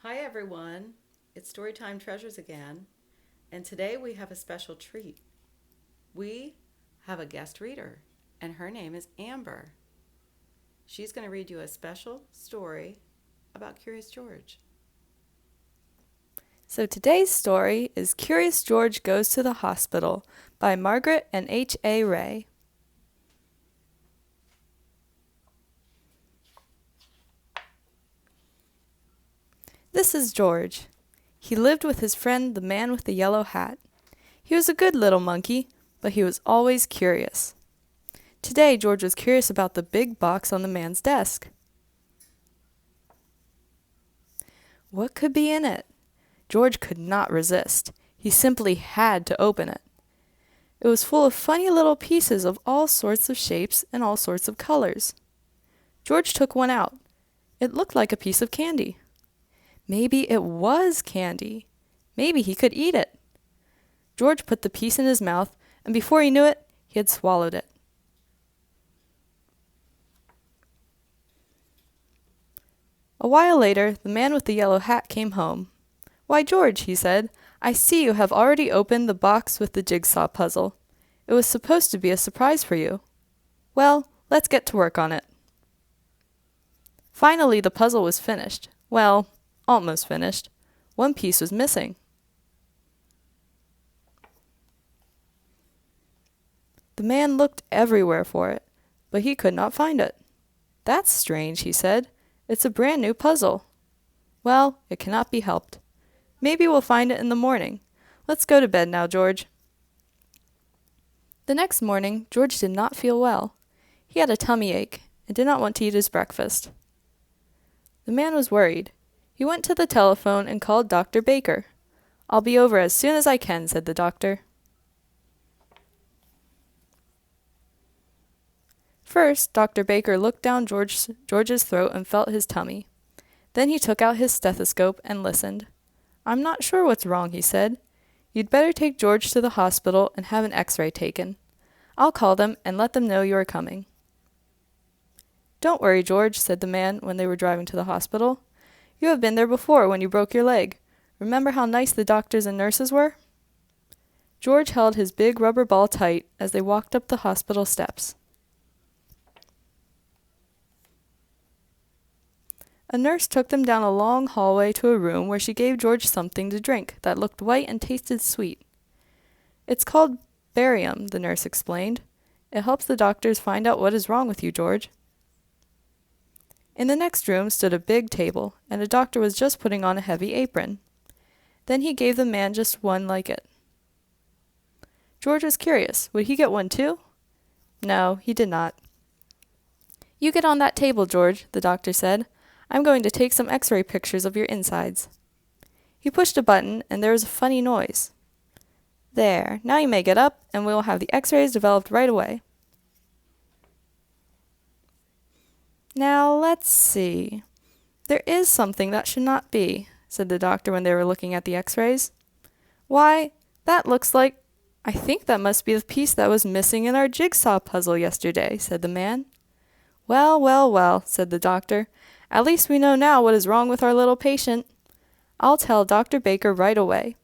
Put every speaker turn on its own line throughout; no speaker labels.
Hi everyone, it's Storytime Treasures again, and today we have a special treat. We have a guest reader, and her name is Amber. She's going to read you a special story about Curious George.
So today's story is Curious George Goes to the Hospital by Margaret and h.a.rey. This is George. He lived with his friend the man with the yellow hat. He was a good little monkey, but he was always curious. Today George was curious about the big box on the man's desk. What could be in it? George could not resist. He simply had to open it. It was full of funny little pieces of all sorts of shapes and all sorts of colors. George took one out. It looked like a piece of candy. Maybe it was candy. Maybe he could eat it. George put the piece in his mouth, and before he knew it, he had swallowed it. A while later, the man with the yellow hat came home. "Why, George," he said, "I see you have already opened the box with the jigsaw puzzle. It was supposed to be a surprise for you. Well, let's get to work on it." Finally, the puzzle was finished. Well, almost finished. One piece was missing. The man looked everywhere for it, but he could not find it. "That's strange," he said. "It's a brand new puzzle." "Well, it cannot be helped. Maybe we'll find it in the morning. Let's go to bed now, George." The next morning, George did not feel well. He had a tummy ache and did not want to eat his breakfast. The man was worried. He went to the telephone and called Dr. Baker. "I'll be over as soon as I can," said the doctor. First, Dr. Baker looked down George's throat and felt his tummy. Then he took out his stethoscope and listened. "I'm not sure what's wrong," he said. "You'd better take George to the hospital and have an x-ray taken. I'll call them and let them know you are coming." "Don't worry, George," said the man when they were driving to the hospital. "You have been there before when you broke your leg. Remember how nice the doctors and nurses were?" George held his big rubber ball tight as they walked up the hospital steps. A nurse took them down a long hallway to a room where she gave George something to drink that looked white and tasted sweet. "It's called barium," the nurse explained. "It helps the doctors find out what is wrong with you, George." In the next room stood a big table, and a doctor was just putting on a heavy apron. Then he gave the man just one like it. George was curious. Would he get one too? No, he did not. "You get on that table, George," the doctor said. "I'm going to take some x-ray pictures of your insides." He pushed a button, and there was a funny noise. "There, now you may get up, and we will have the x-rays developed right away." "Now, let's see. There is something that should not be," said the doctor when they were looking at the x-rays. "Why, that looks like— I think that must be the piece that was missing in our jigsaw puzzle yesterday," said the man. "Well, well, well," said the doctor. "At least we know now what is wrong with our little patient. I'll tell Dr. Baker right away.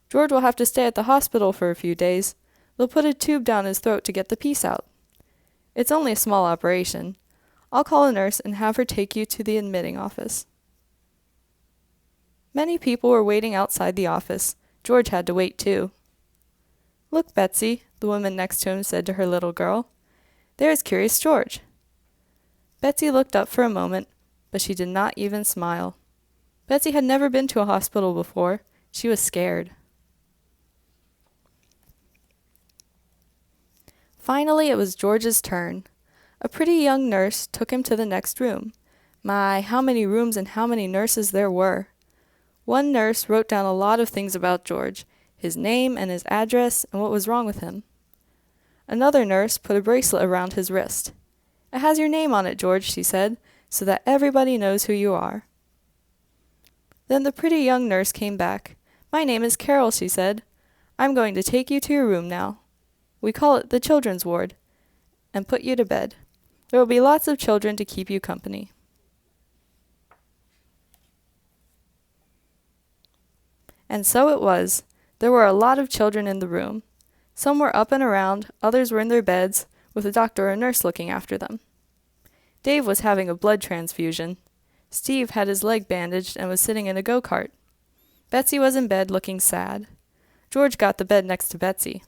George will have to stay at the hospital for a few days. They'll put a tube down his throat to get the piece out. It's only a small operation. I'll call a nurse and have her take you to the admitting office." Many people were waiting outside the office. George had to wait too. "Look, Betsy," the woman next to him said to her little girl. "There is Curious George." Betsy looked up for a moment, but she did not even smile. Betsy had never been to a hospital before. She was scared. Finally, it was George's turn. A pretty young nurse took him to the next room. My, how many rooms and how many nurses there were! One nurse wrote down a lot of things about George, his name and his address and what was wrong with him. Another nurse put a bracelet around his wrist. "It has your name on it, George," she said, "so that everybody knows who you are." Then the pretty young nurse came back. "My name is Carol," she said. "I'm going to take you to your room now. We call it the children's ward, and put you to bed. There will be lots of children to keep you company." And so it was. There were a lot of children in the room. Some were up and around, others were in their beds, with a doctor or nurse looking after them. Dave was having a blood transfusion. Steve had his leg bandaged and was sitting in a go-kart. Betsy was in bed looking sad. George got the bed next to Betsy.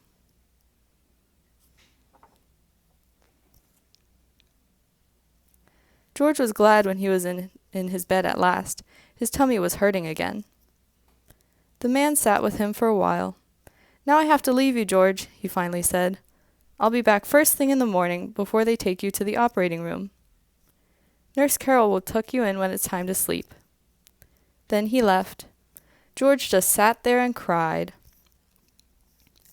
George was glad when he was in his bed at last. His tummy was hurting again. The man sat with him for a while. "Now I have to leave you, George," he finally said. "I'll be back first thing in the morning before they take you to the operating room. Nurse Carol will tuck you in when it's time to sleep." Then he left. George just sat there and cried.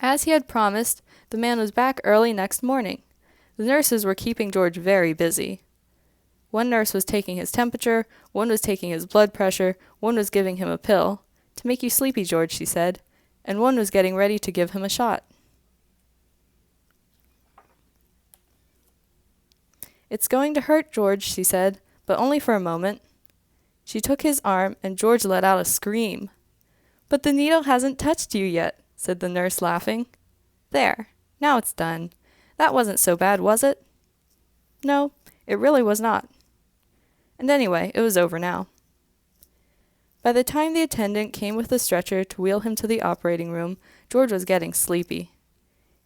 As he had promised, the man was back early next morning. The nurses were keeping George very busy. One nurse was taking his temperature, one was taking his blood pressure, one was giving him a pill. "To make you sleepy, George," she said, and one was getting ready to give him a shot. "It's going to hurt, George," she said, "but only for a moment." She took his arm, and George let out a scream. "But the needle hasn't touched you yet," said the nurse, laughing. "There, now it's done. That wasn't so bad, was it?" No, it really was not. And anyway, it was over now. By the time the attendant came with the stretcher to wheel him to the operating room, George was getting sleepy.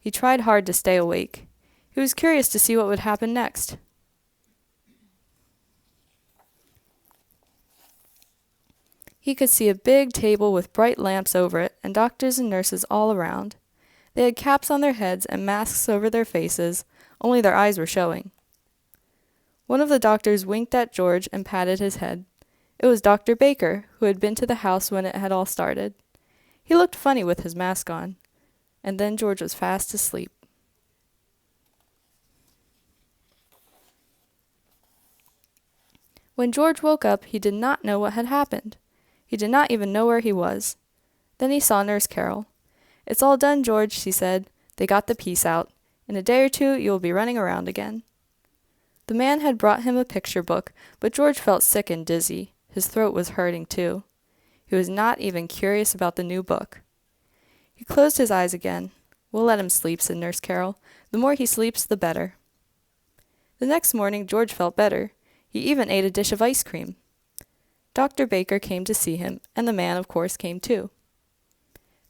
He tried hard to stay awake. He was curious to see what would happen next. He could see a big table with bright lamps over it and doctors and nurses all around. They had caps on their heads and masks over their faces, only their eyes were showing. One of the doctors winked at George and patted his head. It was Dr. Baker, who had been to the house when it had all started. He looked funny with his mask on. And then George was fast asleep. When George woke up, he did not know what had happened. He did not even know where he was. Then he saw Nurse Carol. "It's all done, George," she said. "They got the piece out. In a day or two, you will be running around again." The man had brought him a picture book, but George felt sick and dizzy. His throat was hurting, too. He was not even curious about the new book. He closed his eyes again. "We'll let him sleep," said Nurse Carol. "The more he sleeps, the better." The next morning, George felt better. He even ate a dish of ice cream. Dr. Baker came to see him, and the man, of course, came too.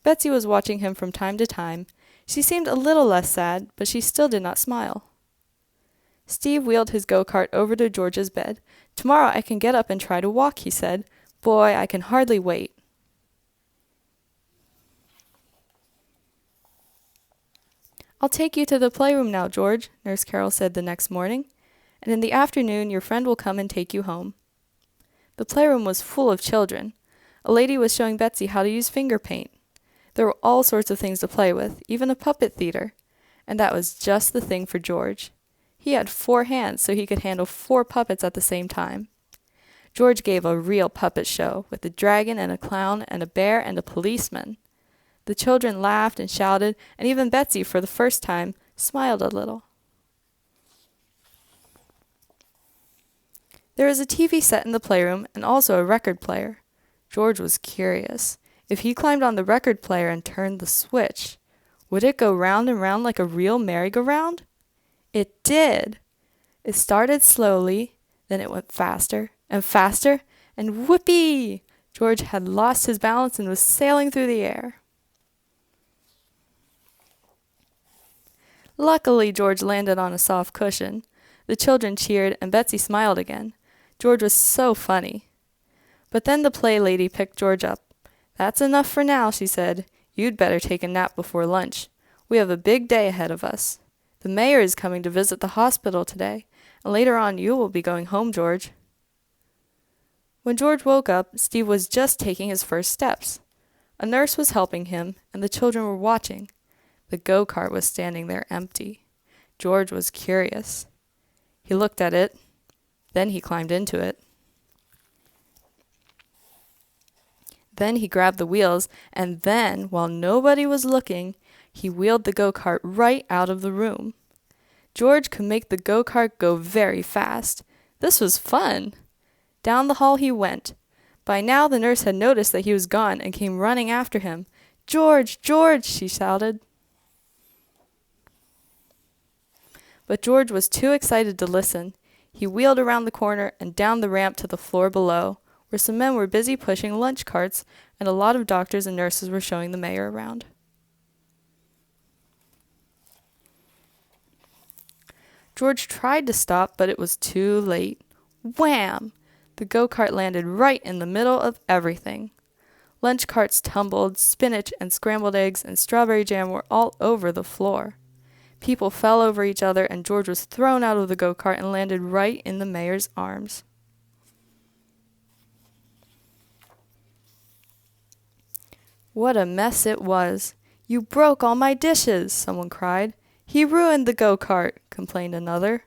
Betsy was watching him from time to time. She seemed a little less sad, but she still did not smile. Steve wheeled his go-kart over to George's bed. "Tomorrow I can get up and try to walk," he said. "Boy, I can hardly wait." "I'll take you to the playroom now, George," Nurse Carol said the next morning. "And in the afternoon your friend will come and take you home." The playroom was full of children. A lady was showing Betsy how to use finger paint. There were all sorts of things to play with, even a puppet theater. And that was just the thing for George. He had 4 hands, so he could handle 4 puppets at the same time. George gave a real puppet show, with a dragon and a clown and a bear and a policeman. The children laughed and shouted, and even Betsy, for the first time, smiled a little. There was a TV set in the playroom and also a record player. George was curious. If he climbed on the record player and turned the switch, would it go round and round like a real merry-go-round? It did. It started slowly, then it went faster and faster, and whoopee! George had lost his balance and was sailing through the air. Luckily, George landed on a soft cushion. The children cheered, and Betsy smiled again. George was so funny. But then the play lady picked George up. "That's enough for now," she said. "You'd better take a nap before lunch. We have a big day ahead of us. The mayor is coming to visit the hospital today, and later on you will be going home, George." When George woke up, Steve was just taking his first steps. A nurse was helping him, and the children were watching. The go-kart was standing there empty. George was curious. He looked at it. Then he climbed into it. Then he grabbed the wheels, and then, while nobody was looking, he wheeled the go-kart right out of the room. George could make the go-kart go very fast. This was fun. Down the hall he went. By now the nurse had noticed that he was gone and came running after him. "George, George!" she shouted. But George was too excited to listen. He wheeled around the corner and down the ramp to the floor below, where some men were busy pushing lunch carts and a lot of doctors and nurses were showing the mayor around. George tried to stop, but it was too late. Wham! The go-kart landed right in the middle of everything. Lunch carts tumbled, spinach and scrambled eggs and strawberry jam were all over the floor. People fell over each other, and George was thrown out of the go-kart and landed right in the mayor's arms. What a mess it was. "You broke all my dishes," someone cried. "He ruined the go-kart," complained another.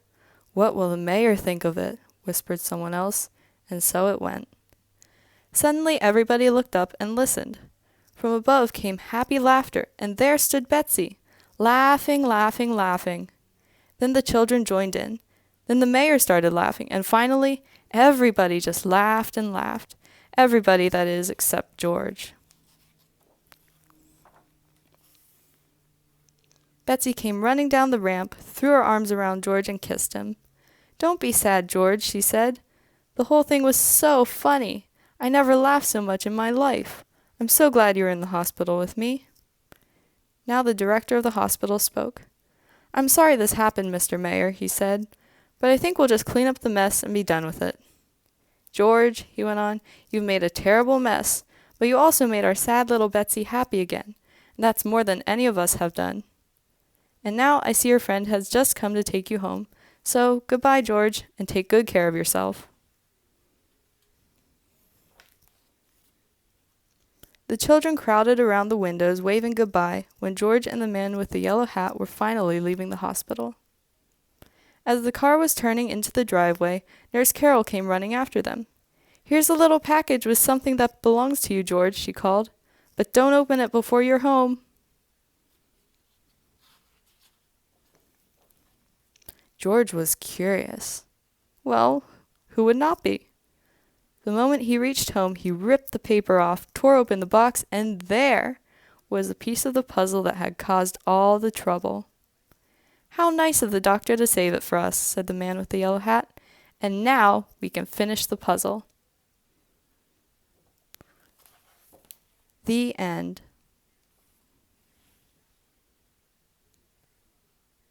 "What will the mayor think of it?" whispered someone else, and so it went. Suddenly everybody looked up and listened. From above came happy laughter, and there stood Betsy, laughing, laughing, laughing. Then the children joined in. Then the mayor started laughing, and finally everybody just laughed and laughed. Everybody, that is, except George. Betsy came running down the ramp, threw her arms around George and kissed him. "Don't be sad, George," she said. "The whole thing was so funny. I never laughed so much in my life. I'm so glad you're in the hospital with me." Now the director of the hospital spoke. "I'm sorry this happened, Mr. Mayor," he said, "but I think we'll just clean up the mess and be done with it. George," he went on, "you've made a terrible mess, but you also made our sad little Betsy happy again, and that's more than any of us have done. And now I see your friend has just come to take you home, so goodbye, George, and take good care of yourself." The children crowded around the windows, waving goodbye, when George and the man with the yellow hat were finally leaving the hospital. As the car was turning into the driveway, Nurse Carol came running after them. "Here's a little package with something that belongs to you, George," she called. "But don't open it before you're home." George was curious. Well, who would not be? The moment he reached home, he ripped the paper off, tore open the box, and there was a piece of the puzzle that had caused all the trouble. "How nice of the doctor to save it for us," said the man with the yellow hat. "And now we can finish the puzzle." The end.